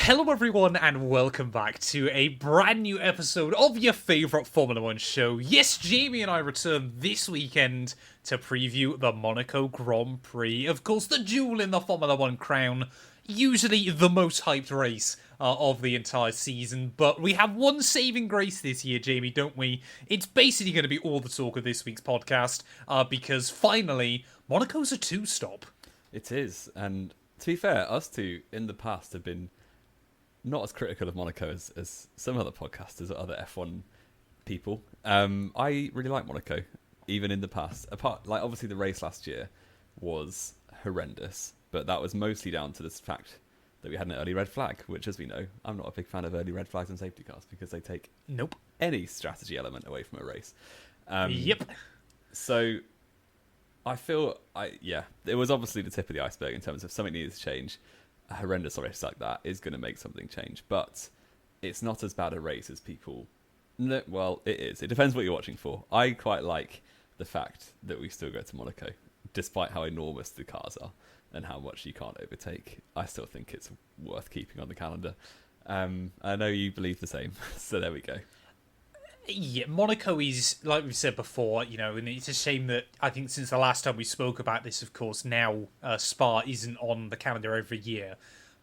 Hello everyone and welcome back to a brand new episode of your favourite Formula 1 show. Yes, Jamie and I return this weekend to preview the Monaco Grand Prix. Of course, the jewel in the Formula 1 crown, usually the most hyped race of the entire season. But we have one saving grace this year, Jamie, don't we? It's basically going to be all the talk of this week's podcast because finally, Monaco's a two-stop. It is, and to be fair, us two in the past have been not as critical of Monaco as some other podcasters or other F1 people. I really like Monaco, even in the past. Obviously the race last year was horrendous, but that was mostly down to the fact that we had an early red flag, which, as we know, I'm not a big fan of early red flags in safety cars because they take any strategy element away from a race. Yep. So I feel, it was obviously the tip of the iceberg in terms of something needed to change. A horrendous race like that is going to make something change, but it's not as bad a race as people. No, well, it is. It depends what you're watching for. I quite like the fact that we still go to Monaco, despite how enormous the cars are and how much you can't overtake. I still think it's worth keeping on the calendar. I know you believe the same, so there we go. Yeah, Monaco is, like we said before, and it's a shame that I think since the last time we spoke about this, of course, now Spa isn't on the calendar every year.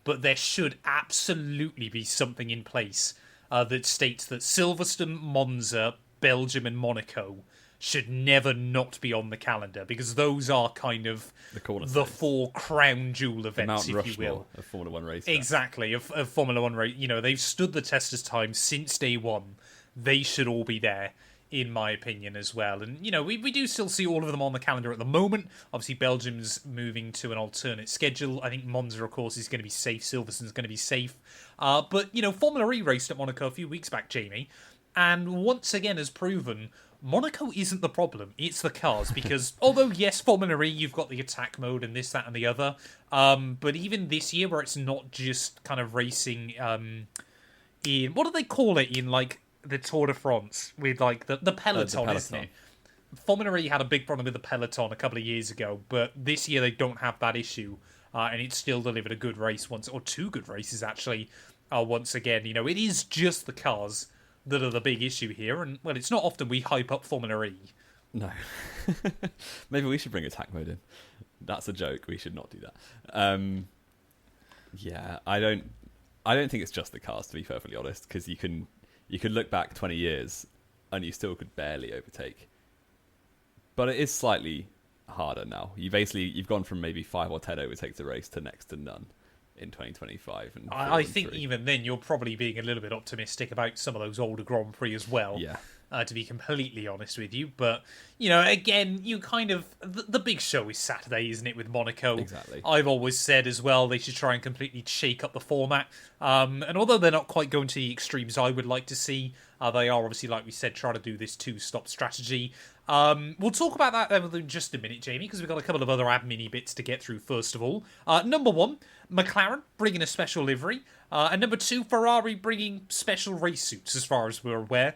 But there should absolutely be something in place that states that Silverstone, Monza, Belgium and Monaco should never not be on the calendar, because those are kind of the four crown jewel events, if you will. Of Formula 1 race. Exactly, of Formula 1 race. They've stood the test of time since day one. They should all be there, in my opinion, as well. And, we do still see all of them on the calendar at the moment. Obviously, Belgium's moving to an alternate schedule. I think Monza, of course, is going to be safe. Silverstone's going to be safe. But, Formula E raced at Monaco a few weeks back, Jamie. And once again has proven Monaco isn't the problem. It's the cars. Because although, yes, Formula E, you've got the attack mode and this, that, and the other. But even this year, where it's not just kind of racing in... What do they call it in, the Tour de France with the peloton, isn't it? Formula E had a big problem with the peloton a couple of years ago, but this year they don't have that issue, and it still delivered a good race or two good races actually. Once again, it is just the cars that are the big issue here, and well, it's not often we hype up Formula E. No, maybe we should bring attack mode in. That's a joke. We should not do that. Yeah, I don't think it's just the cars, to be perfectly honest, because you could look back 20 years and you still could barely overtake. But it is slightly harder now. You've gone from maybe 5 or 10 overtakes a race to next to none in 2025. And I think even then you're probably being a little bit optimistic about some of those older Grand Prix as well. Yeah. To be completely honest with you. But, again, you kind of... The big show is Saturday, isn't it, with Monaco? Exactly. I've always said as well they should try and completely shake up the format. And although they're not quite going to the extremes I would like to see, they are obviously, like we said, trying to do this two-stop strategy. We'll talk about that in just a minute, Jamie, because we've got a couple of other admin bits to get through first of all. Number one, McLaren bringing a special livery. And number two, Ferrari bringing special race suits, as far as we're aware,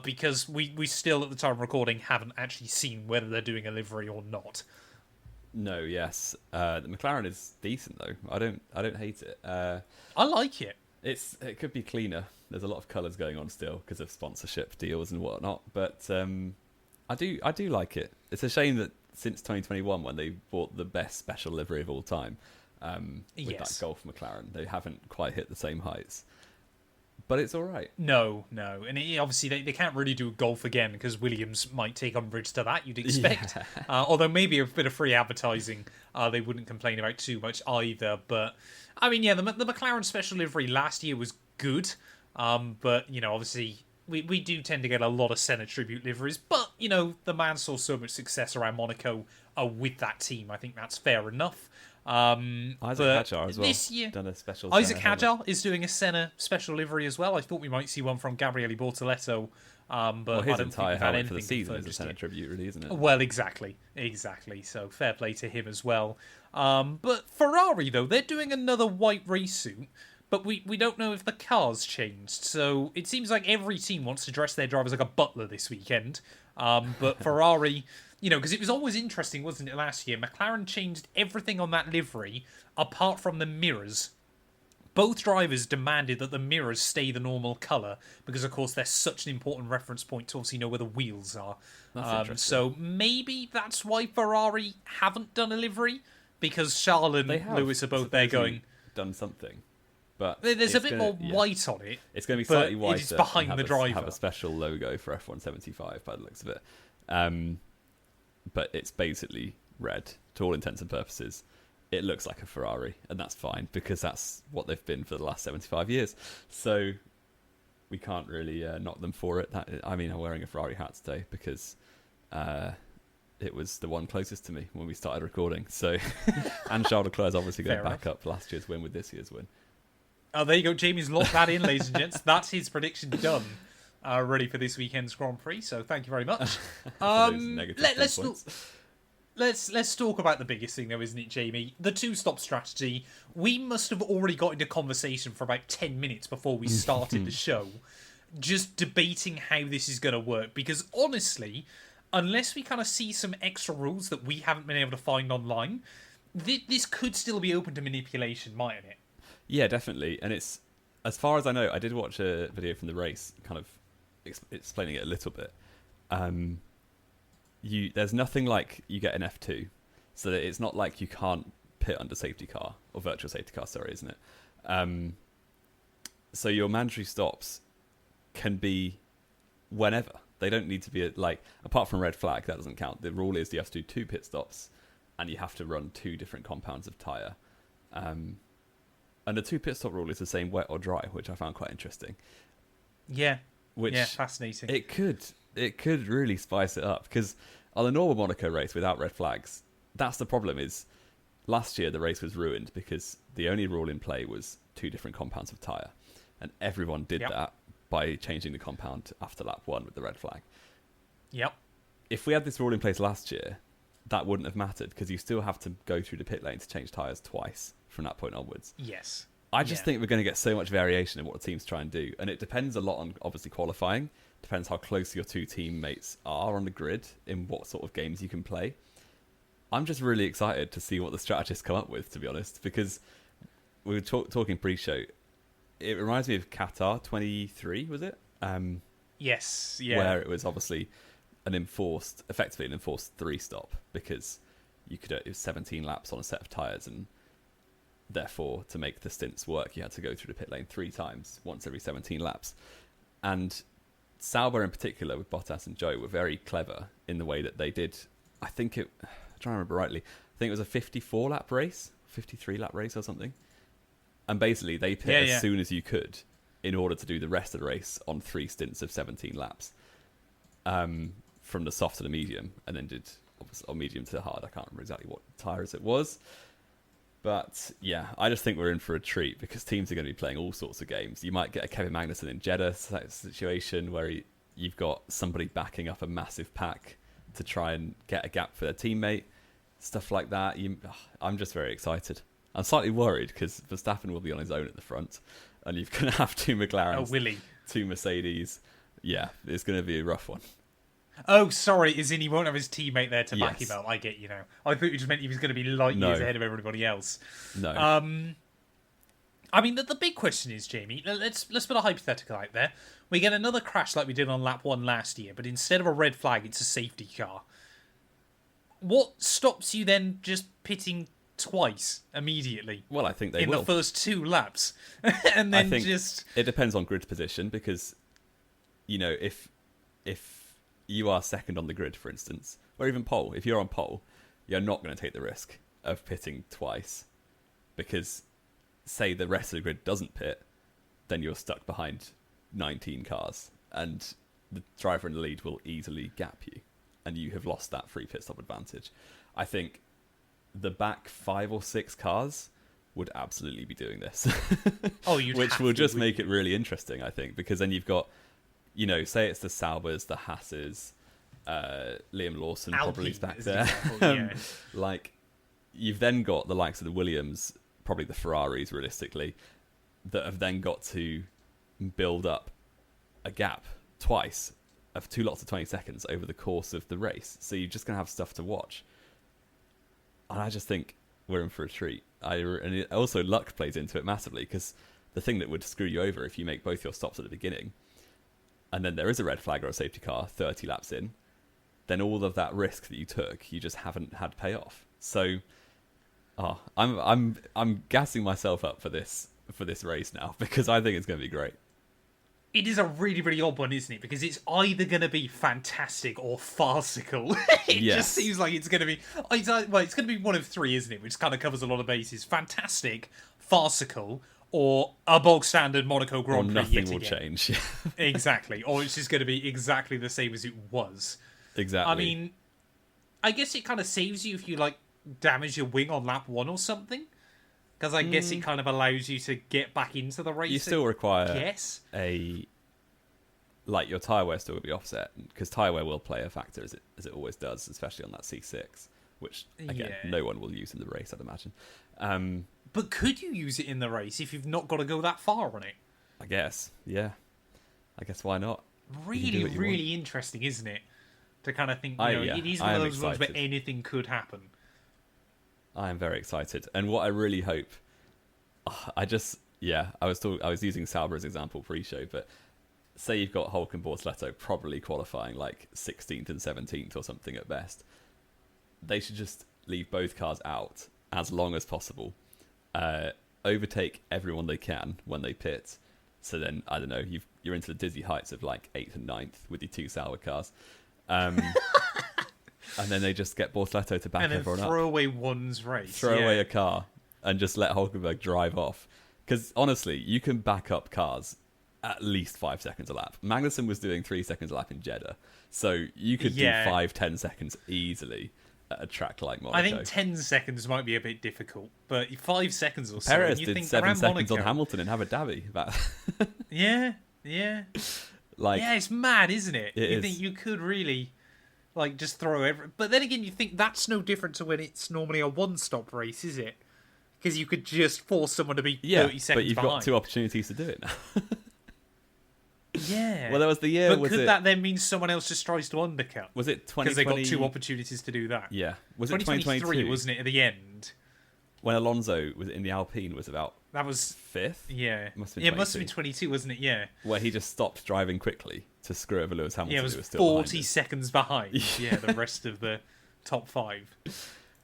because we still, at the time of recording, haven't actually seen whether they're doing a livery or not. No, yes. The McLaren is decent, though. I don't hate it. I like it. It could be cleaner. There's a lot of colours going on still because of sponsorship deals and whatnot, but I do like it. It's a shame that since 2021, when they bought the best special livery of all time, with that Golf McLaren, they haven't quite hit the same heights. But it's all right. No. And obviously they can't really do Golf again because Williams might take umbrage to that, you'd expect. Yeah. Although maybe a bit of free advertising, they wouldn't complain about too much either. But, I mean, yeah, the McLaren special livery last year was good. But, obviously... We do tend to get a lot of Senna tribute liveries, but, the man saw so much success around Monaco with that team. I think that's fair enough. Isaac Hadjar as well. This year, done a special Isaac Hadjar is doing a Senna special livery as well. I thought we might see one from Gabriele Bortoletto, but his I don't entire think we've had helmet for the anything season is a Senna tribute, really, isn't it? Well, exactly. So fair play to him as well. But Ferrari, though, they're doing another white race suit. But we don't know if the car's changed. So it seems like every team wants to dress their drivers like a butler this weekend. But Ferrari, because it was always interesting, wasn't it, last year? McLaren changed everything on that livery apart from the mirrors. both drivers demanded that the mirrors stay the normal colour because, of course, they're such an important reference point to obviously know where the wheels are. That's interesting. So maybe that's why Ferrari haven't done a livery, because Charles and Lewis are both there going... done something. But there's a bit more white on it. It's going to be slightly whiter. It's behind the driver. Have a special logo for F175 by the looks of it. But it's basically red to all intents and purposes. It looks like a Ferrari, and that's fine because that's what they've been for the last 75 years. So we can't really knock them for it. I'm wearing a Ferrari hat today because it was the one closest to me when we started recording. So, and Charles Leclerc is obviously going to back up last year's win with this year's win. Oh, there you go. Jamie's locked that in, ladies and gents. That's his prediction done. Ready for this weekend's Grand Prix. So thank you very much. Let's talk about the biggest thing, though, isn't it, Jamie? The two-stop strategy. We must have already got into conversation for about 10 minutes before we started the show, just debating how this is going to work. Because honestly, unless we kind of see some extra rules that we haven't been able to find online, this could still be open to manipulation, mightn't it? Yeah, definitely. And it's, as far as I know, I did watch a video from the race, kind of explaining it a little bit. There's nothing like you get an F2, so that it's not like you can't pit under safety car, or virtual safety car, sorry, isn't it? So your mandatory stops can be whenever. They don't need to be apart from red flag, that doesn't count. The rule is you have to do 2 pit stops, and you have to run 2 different compounds of tyre. And the 2 pit stop rule is the same wet or dry, which I found quite interesting. Yeah, fascinating. It could really spice it up, because on the normal Monaco race without red flags, that's the problem. Is last year the race was ruined because the only rule in play was 2 different compounds of tyre, and everyone did that by changing the compound after lap 1 with the red flag. Yep. If we had this rule in place last year, that wouldn't have mattered, because you still have to go through the pit lane to change tyres twice from that point onwards. Yes. I just think we're going to get so much variation in what the teams try and do, and it depends a lot on obviously qualifying. Depends how close your 2 teammates are on the grid in what sort of games you can play. I'm just really excited to see what the strategists come up with, to be honest, because we were talking pre-show. It reminds me of Qatar 23, was it? Yes, yeah. Where it was obviously effectively an enforced 3-stop, because it was 17 laps on a set of tyres, and therefore to make the stints work you had to go through the pit lane 3 times, once every 17 laps. And Sauber in particular, with Bottas and Zhou, were very clever in the way that they did. I'm trying to remember rightly, I think it was a 54 lap race, 53 lap race or something, and basically they pit as soon as you could in order to do the rest of the race on 3 stints of 17 laps, from the soft to the medium, and then did medium to the hard. I can't remember exactly what tyres it was. But yeah, I just think we're in for a treat, because teams are going to be playing all sorts of games. You might get a Kevin Magnussen in Jeddah situation where you've got somebody backing up a massive pack to try and get a gap for their teammate, stuff like that. I'm just very excited. I'm slightly worried because Verstappen will be on his own at the front, and you're going to have 2 McLarens, 2 Mercedes. Yeah, it's going to be a rough one. Oh, sorry, as in he won't have his teammate there to back him up. I get you now. I thought you just meant he was going to be light years ahead of everybody else. No. I mean, the big question is, Jamie, let's put a hypothetical out there. We get another crash like we did on lap 1 last year, but instead of a red flag, it's a safety car. What stops you then just pitting twice immediately? Well, I think they will. In the first 2 laps. And then it depends on grid position, because, if you are second on the grid, for instance, or even pole, if you're on pole, you're not going to take the risk of pitting twice, because say the rest of the grid doesn't pit, then you're stuck behind 19 cars, and the driver in the lead will easily gap you, and you have lost that free pit stop advantage. I think the back 5 or 6 cars would absolutely be doing this. Which will just make it really interesting, I think, because then you've got, say it's the Saubers, the Hasses, Liam Lawson probably is back there. You've then got the likes of the Williams, probably the Ferraris, realistically, that have then got to build up a gap twice of 2 lots of 20 seconds over the course of the race. So you're just going to have stuff to watch. And I just think we're in for a treat. And also luck plays into it massively, because the thing that would screw you over if you make both your stops at the beginning, and then there is a red flag or a safety car 30 laps in, then all of that risk that you took, you just haven't had pay off. So, I'm gassing myself up for this race now, because I think it's going to be great. It is a really, really odd one, isn't it? Because it's either going to be fantastic or farcical. It just seems like it's going to be... it's going to be one of three, isn't it? Which kind of covers a lot of bases. Fantastic, farcical, or a bog standard Monaco Grand Prix. Nothing will change. Exactly. Or it's just going to be exactly the same as it was. Exactly. I mean, I guess it kind of saves you if you, like, damage your wing on lap 1 or something. Because I guess it kind of allows you to get back into the race. You still require your tyre wear still will be offset, because tyre wear will play a factor as it always does, especially on that C6, which again no one will use in the race, I'd imagine. But could you use it in the race if you've not got to go that far on it? I guess, yeah. I guess why not? Really, really interesting, isn't it? To kind of think, it is one of those ones where anything could happen. I am very excited, and what I really hope, I was using Sauber as example pre-show, but say you've got Hulk and Bortoleto probably qualifying like 16th and 17th or something at best. They should just leave both cars out as long as possible, overtake everyone they can when they pit. So then, I don't know, you're into the dizzy heights of like 8th and 9th with your two Sauber cars. And then they just get Bortoleto to back everyone up. And then throw away one's race. Throw away a car and just let Hulkenberg drive off. Because honestly, you can back up cars at least 5 seconds a lap. Magnussen was doing 3 seconds a lap in Jeddah. So you could do 5-10 seconds easily at a track like Monaco. I think 10 seconds might be a bit difficult, but 5 seconds or so. Perez did 7 seconds on Hamilton in Abu Dhabi. Yeah. It's mad, isn't it? You think you could really... just throw But then again, you think that's no different to when it's normally a one-stop race, is it? Because you could just force someone to be 30 seconds behind. But you've got 2 opportunities to do it now. Yeah. Well, there was the year... But could that then mean someone else just tries to undercut? Was it 2020? Because they got 2 opportunities to do that. Yeah. Was it 2023, wasn't it, at the end? When Alonso was in the Alpine was about... That was... 5th? Yeah. It must have been 22, wasn't it? Yeah. Where he just stopped driving quickly to screw over Lewis Hamilton. Yeah, it was, who was still 40 seconds behind. The rest of the top 5.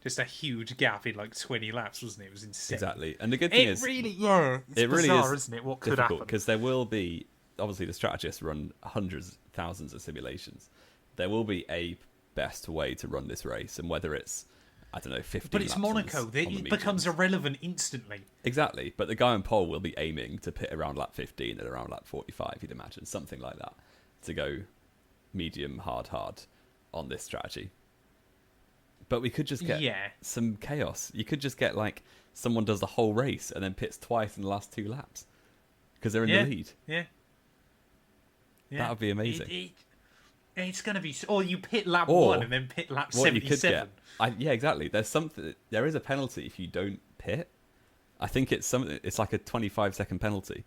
Just a huge gap in 20 laps, wasn't it? It was insane. Exactly. And the good thing it's bizarre, bizarre, isn't it? What could happen? Because there will be... Obviously, the strategists run hundreds, thousands of simulations. There will be a best way to run this race, and whether it's, 15 But it's Monaco. It becomes irrelevant instantly. Exactly. But the guy on pole will be aiming to pit around lap 15 and around lap 45, you'd imagine. Something like that. To go medium, hard on this strategy. But we could just get some chaos. You could just get, someone does the whole race and then pits twice in the last 2 laps. Because they're in the lead. Yeah. That would be amazing. It's going to be... Or you pit lap 1 and then pit lap 77. Exactly. There is a penalty if you don't pit. I think it's like a 25-second penalty.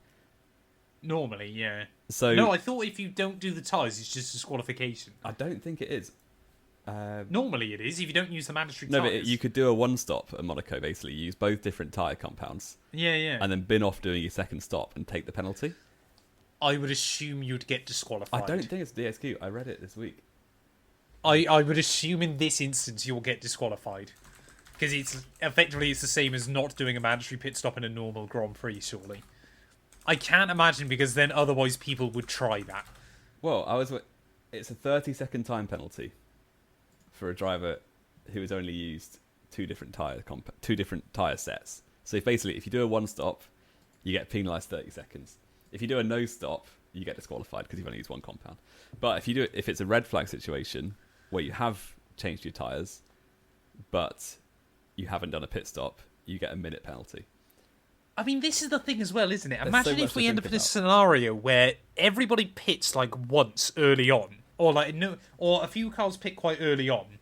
Normally, yeah. So no, I thought if you don't do the tyres, it's just disqualification. I don't think it is. Normally it is, if you don't use the mandatory tyres. No, but you could do a one-stop at Monaco, basically. Use both different tyre compounds. Yeah. And then bin off doing your second stop and take the penalty. I would assume you'd get disqualified. I don't think it's DSQ. I read it this week. I would assume in this instance you'll get disqualified. Because it's the same as not doing a mandatory pit stop in a normal Grand Prix, surely. I can't imagine, because then otherwise people would try that. Well, it's a 30-second time penalty for a driver who has only used 2 different tyre sets. So if you do a one-stop, you get penalised 30 seconds. If you do a no stop, you get disqualified because you've only used 1 compound. But if it's a red flag situation where you have changed your tyres, but you haven't done a pit stop, you get a minute penalty. I mean, this is the thing as well, isn't it? Imagine if we end up in a scenario where everybody pits once early on, or a few cars pit quite early on,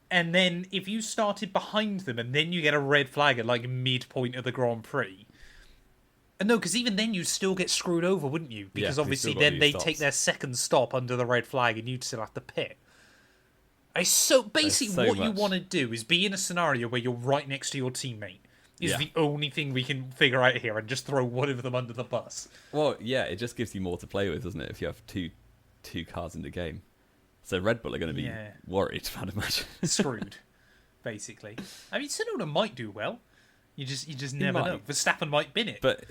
and then if you started behind them and then you get a red flag at midpoint of the Grand Prix. No, because even then you'd still get screwed over, wouldn't you? Because obviously then they take their second stop under the red flag and you'd still have to pit. It's so basically so what you much. want to do is be in a scenario where you're right next to your teammate. Is Yeah. the only thing we can figure out here, and just throw one of them under the bus. Well, yeah, it just gives you more to play with, doesn't it? If you have two cars in the game, so Red Bull are going to be Yeah, worried, I'd imagine. screwed. Basically, I mean, Sonoda might do well. You just never know. might. Verstappen might bin it. But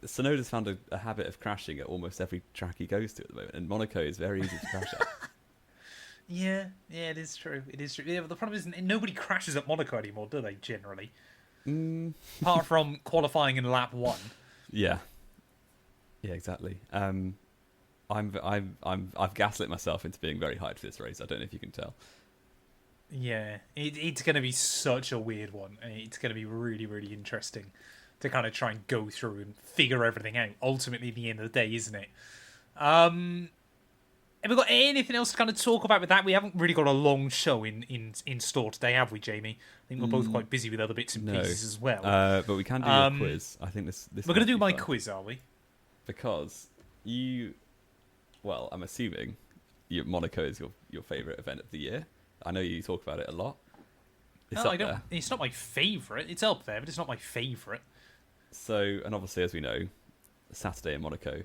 Sonoda's found a habit of crashing at almost every track he goes to at the moment, and Monaco is very easy to crash at. Yeah, it is true. It is true. Yeah, but the problem is nobody crashes at Monaco anymore, do they? Generally, apart from qualifying in lap 1. Yeah, yeah, exactly. I've gaslit myself into being very hyped for this race. I don't know if you can tell. Yeah, it's going to be such a weird one. It's going to be really, really interesting to kind of try and go through and figure everything out. Ultimately, at the end of the day, isn't it? Have we got anything else to kind of talk about with that? We haven't really got a long show in store today, have we, Jamie? I think we're both quite busy with other bits and pieces as well. But we can do a quiz. I think this we're going to do my fun. quiz, are we? Because I'm assuming Monaco is your favourite event of the year. I know you talk about it a lot. No, I don't. There. It's not my favourite. It's up there, but it's not my favourite. So, and obviously, as we know, Saturday in Monaco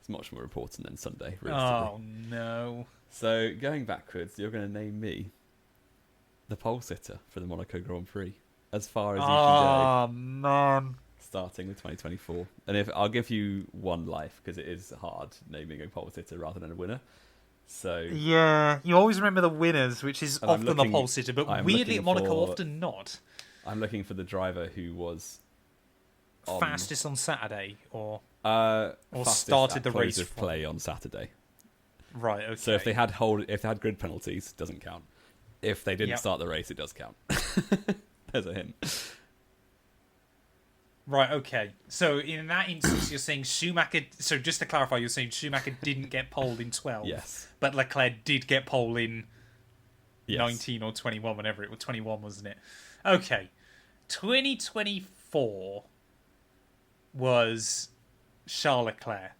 is much more important than Sunday. Oh, no. So, going backwards, you're going to name me the pole sitter for the Monaco Grand Prix, as far as you can go. Oh, man. Starting with 2024. And if I'll give you one life, because it is hard naming a pole sitter rather than a winner. So yeah, you always remember the winners, which is often the pole sitter, but weirdly at Monaco, often not. I'm looking for the driver who was fastest on Saturday, or started the race of play on Saturday. Right. Okay. So if they had grid penalties, it doesn't count. If they didn't start the race, it does count. There's a hint. Right, okay. So in that instance, you're saying Schumacher... So just to clarify, you're saying Schumacher didn't get pole in 12. Yes. But Leclerc did get pole in yes. 19 or 21, whenever it was. 21, wasn't it? Okay. 2024 was Charles Leclerc.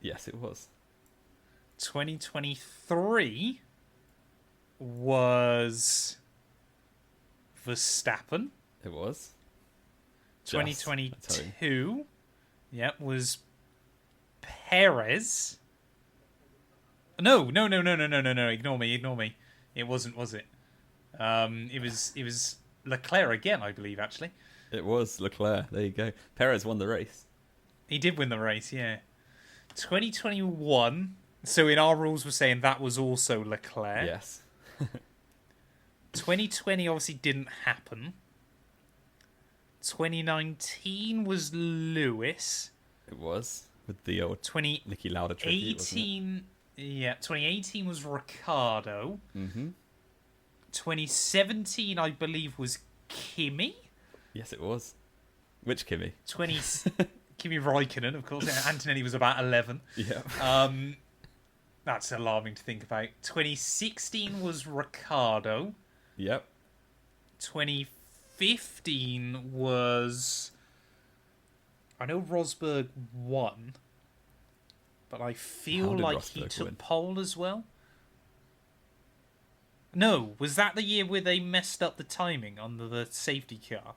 Yes, it was. 2023 was Verstappen. It was. 2022, was Perez. No. Ignore me. It wasn't, was it? It was Leclerc again, I believe. Actually, it was Leclerc. There you go. Perez won the race. He did win the race. Yeah. 2021. So in our rules, we're saying that was also Leclerc. Yes. 2020 obviously didn't happen. 2019 was Lewis. It was with the old Niki Lauda tribute, wasn't it? Yeah, 2018 was Ricciardo. 2017, I believe, was Kimi. Yes, it was. Which Kimi? Kimi Räikkönen, of course. Antonelli was about 11. Yeah. That's alarming to think about. 2016 was Ricciardo. Yep. 2015 was... I know Rosberg won, but I feel like he took pole as well. No, was that the year where they messed up the timing on the safety car?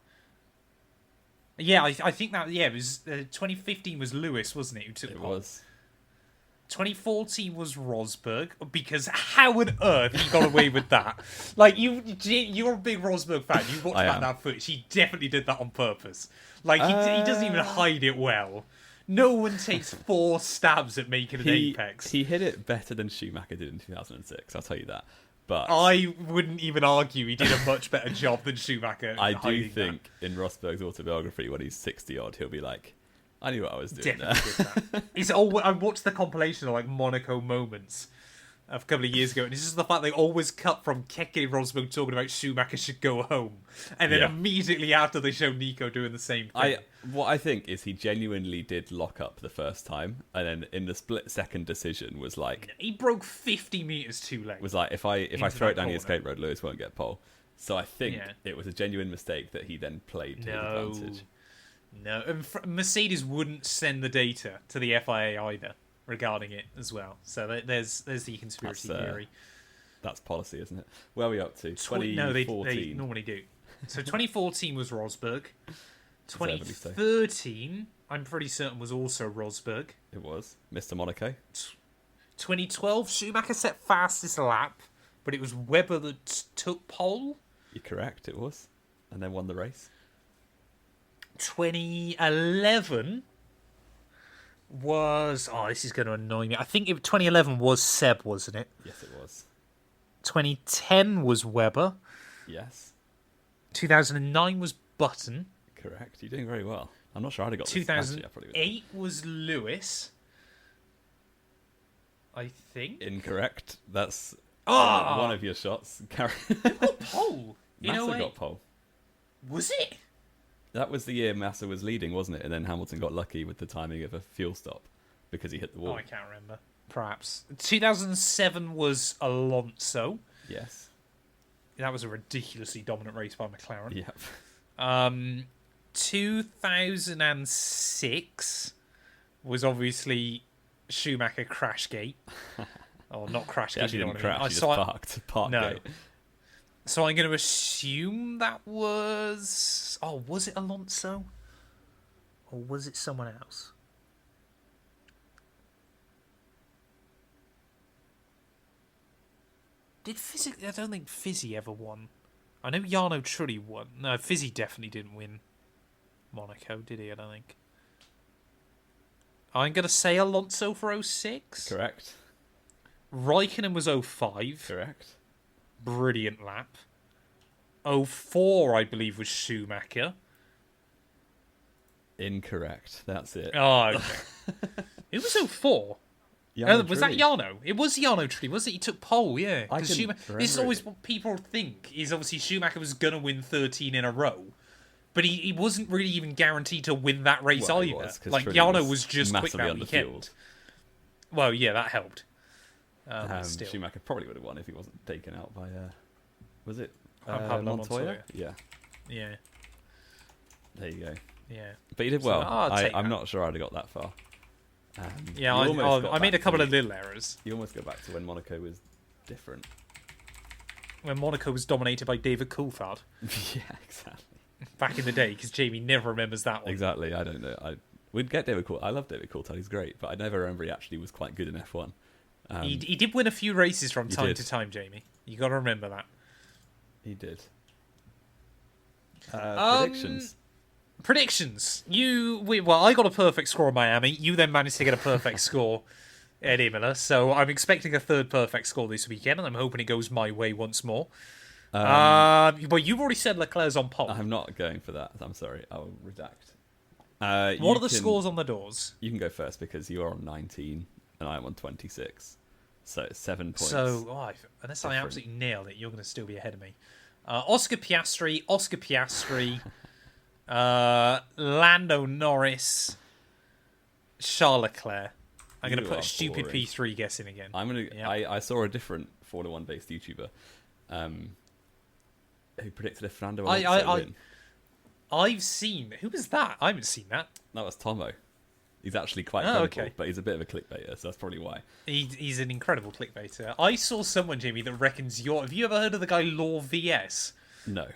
Yeah, I think that, it was 2015 was Lewis, wasn't it, who took pole? It was. 2014 was Rosberg, because how on earth he got away with that? Like, you're a big Rosberg fan. You watched that footage. He definitely did that on purpose. Like, he doesn't even hide it well. No one takes 4 stabs at making an apex. He hit it better than Schumacher did in 2006, I'll tell you that. But I wouldn't even argue he did a much better job than Schumacher. I do think in Rosberg's autobiography, when he's 60-odd, he'll be like, I knew what I was doing there. I watched the compilation of like Monaco moments a couple of years ago, and it's just the fact they always cut from Keke and Rosberg talking about Schumacher should go home, and then immediately after they show Nico doing the same thing. What I think is he genuinely did lock up the first time, and then in the split-second decision was like... He broke 50 metres too late. Was like, if I throw it down the escape road, Lewis won't get pole. So I think it was a genuine mistake that he then played to his advantage. No, and Mercedes wouldn't send the data to the FIA either regarding it as well. So there's the conspiracy theory. That's policy, isn't it? Where are we up to? No, 2014. they normally do. So 2014 was Rosberg. Deservedly so. 2013, I'm pretty certain, was also Rosberg. It was Mr. Monaco. 2012, Schumacher set fastest lap, but it was Webber that took pole. You're correct, it was. And then won the race. 2011 was... Oh, this is going to annoy me. I think 2011 was Seb, wasn't it? Yes, it was. 2010 was Webber. Yes. 2009 was Button. Correct. You're doing very well. I'm not sure I'd have got this. 2008 was Lewis. I think. Incorrect. That's Oh! one of your shots. What pole? Massa got pole. Was it? That was the year Massa was leading, wasn't it? And then Hamilton got lucky with the timing of a fuel stop because he hit the wall. Oh, I can't remember. Perhaps. 2007 was Alonso. Yes. That was a ridiculously dominant race by McLaren. Yep. 2006 was obviously Schumacher Crashgate. Oh, not Crashgate. He actually didn't crash. He just parked No. gate. So I'm going to assume that was... Oh, was it Alonso? Or was it someone else? Did Fizzy... I don't think Fizzy ever won. I know Jarno Trulli won. No, Fizzy definitely didn't win Monaco, did he? I don't think. I'm going to say Alonso for 06. Correct. Raikkonen was 05. Correct. Brilliant lap. 04, I believe, was Schumacher. Incorrect. That's it. Oh, okay. It was 04. Was that Jarno? It was Jarno Trulli, was it? He took pole, yeah. This is always what people think, is obviously Schumacher was going to win 13 in a row. But he wasn't really even guaranteed to win that race either. Like, Jarno was just quick round weekend. Well, yeah, that helped. Still. Schumacher probably would have won if he wasn't taken out by... was it Pablo Montoya? Yeah. There you go. Yeah. But he did well. I'm not sure I'd have got that far. I made a couple of little errors. You almost go back to when Monaco was different. When Monaco was dominated by David Coulthard. Yeah, exactly. Back in the day, because Jamie never remembers that one. Exactly, I don't know. We'd get David Coulthard. I love David Coulthard, he's great, but I never remember he actually was quite good in F1. He did win a few races from time to time, Jamie. You got to remember that. He did. Predictions. Predictions. I got a perfect score in Miami. You then managed to get a perfect score at Imola. So I'm expecting a third perfect score this weekend, and I'm hoping it goes my way once more. But you've already said Leclerc's on pole. I'm not going for that. I'm sorry. I'll redact. What are the scores on the doors? You can go first because you are on 19 and I'm on 26. So it's 7 points. So, unless I absolutely nail it, you're going to still be ahead of me. Oscar Piastri, Lando Norris, Charles Leclerc. I'm going to put a stupid P3 guess in again. I saw a different Formula 1 based YouTuber who predicted a Fernando Alonso win. I've seen... Who was that? I haven't seen that. That was Tomo. He's actually quite credible, but he's a bit of a clickbaiter, so that's probably why. He's an incredible clickbaiter. I saw someone, Jamie, that reckons you're... Have you ever heard of the guy Law VS? No.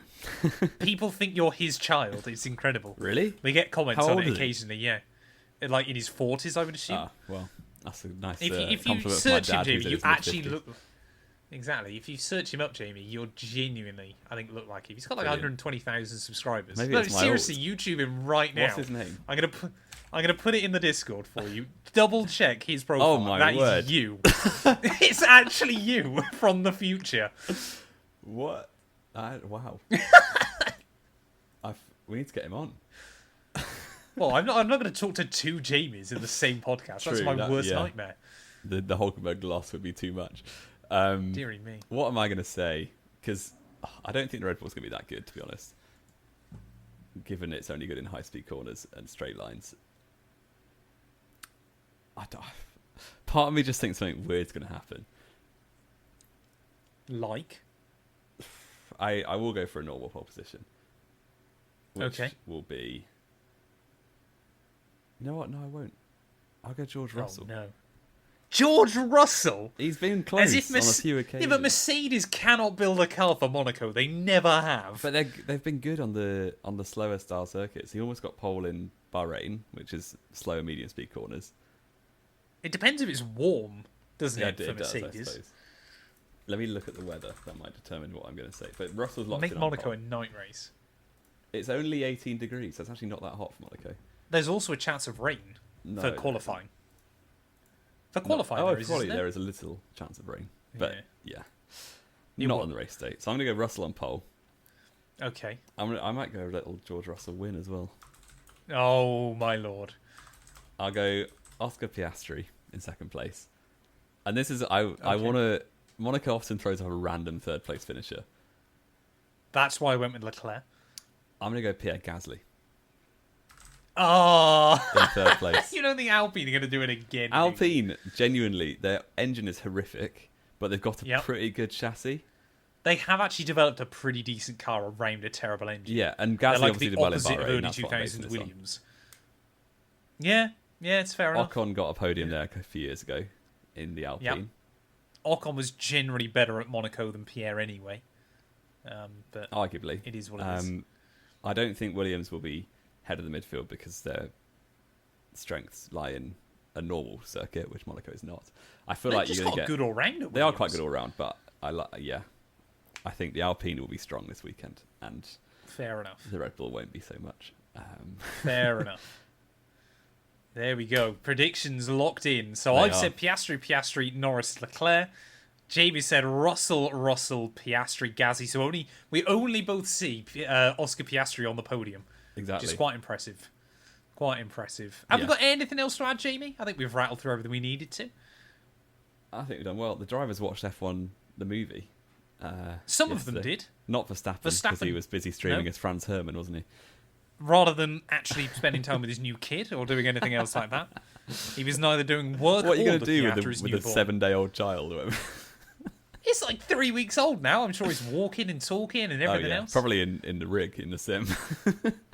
People think you're his child. It's incredible. Really? We get comments on it occasionally, yeah. Like in his 40s, I would assume. Ah, well, that's a nice if you search him, Jamie, you actually look... Exactly. If you search him up, Jamie, you'll genuinely, I think, look like him. He's got like 120,000 subscribers. Maybe no, seriously, YouTube him right now. What's his name? I'm gonna put it in the Discord for you. Double check his profile. Oh my word! That is you. It's actually you from the future. What? Wow. We need to get him on. Well, I'm not going to talk to two Jamies in the same podcast. That's my worst nightmare. The Hulkenberg loss would be too much. Deary me. What am I going to say? Because I don't think the Red Bull's going to be that good, to be honest. Given it's only good in high-speed corners and straight lines. Part of me just thinks something weird's going to happen. Like? I will go for a normal pole position. Which okay. will be... You know what? No, I won't. I'll go George Russell. No. George Russell. He's been close on a few Yeah, occasions. but Mercedes cannot build a car for Monaco. They never have. But they've been good on the slower style circuits. He almost got pole in Bahrain, which is slow and medium speed corners. It depends if it's warm, doesn't it, for does, Mercedes? I suppose. Let me look at the weather. That might determine what I'm going to say. But Russell's locked Make in on Monaco pole. a night race. It's only 18 degrees. So it's actually not that hot for Monaco. There's also a chance of rain for qualifying. For qualifying, there is, quality, isn't there is a little chance of rain. But Yeah. not on the race day. So I'm going to go Russell on pole. Okay. I might go a little George Russell win as well. Oh, my lord. I'll go Oscar Piastri in second place. And this is, I want to... Monaco often throws up a random third place finisher. That's why I went with Leclerc. I'm going to go Pierre Gasly Oh, in third place. you don't think Alpine are going to do it again? Alpine, genuinely, their engine is horrific, but they've got a pretty good chassis. They have actually developed a pretty decent car around a terrible engine. Yeah, and They're Gasly like obviously the did well in opposite of Bahrain. early That's what I'm basing 2000s this on. Williams. Yeah, it's fair enough. Ocon got a podium there a few years ago in the Alpine. Yep. Ocon was generally better at Monaco than Pierre anyway. But Arguably. it is what it is. I don't think Williams will be head of the midfield because their strengths lie in a normal circuit, which Monaco is not. I feel like you're going to get good all round. They are quite good all round, but I think the Alpine will be strong this weekend, and Fair enough. the Red Bull won't be so much. Fair enough. There we go. Predictions locked in. So They I've are. said Piastri, Norris, Leclerc. Jamie said Russell, Piastri, Gasly. So we only both see Oscar Piastri on the podium. Exactly. Which is quite impressive. Quite impressive. Have we got anything else to add, Jamie? I think we've rattled through everything we needed to. I think we've done well. The drivers watched F1 the movie. Some of them yesterday. did, Not Verstappen, because he Verstappen- was busy streaming No. as Franz Hermann, wasn't he? rather than actually spending time with his new kid or doing anything else like that. He was neither doing work What are you or going to do looking after with his a newborn. 7-day-old child? He's like 3 weeks old now. I'm sure he's walking and talking and everything else. Probably in the rig, in the sim.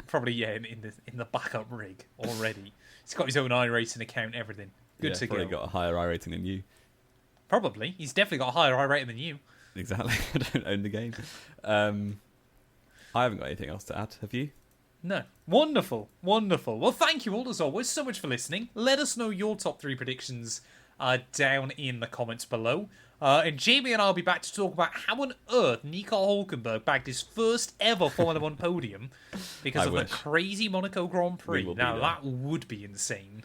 Probably, yeah, in the backup rig already. He's got his own iRacing account, everything. Good to probably go. got a higher I rating than you. Probably. He's definitely got a higher iRating than you. Exactly. I don't own the game. I haven't got anything else to add. Have you? No. Wonderful. Wonderful. Well, thank you all, as always, so much for listening. Let us know your top 3 predictions down in the comments below. And Jamie and I will be back to talk about how on earth Nico Hulkenberg bagged his first ever Formula 1 podium because I of wish. the crazy Monaco Grand Prix. We will be Now, there. that would be insane.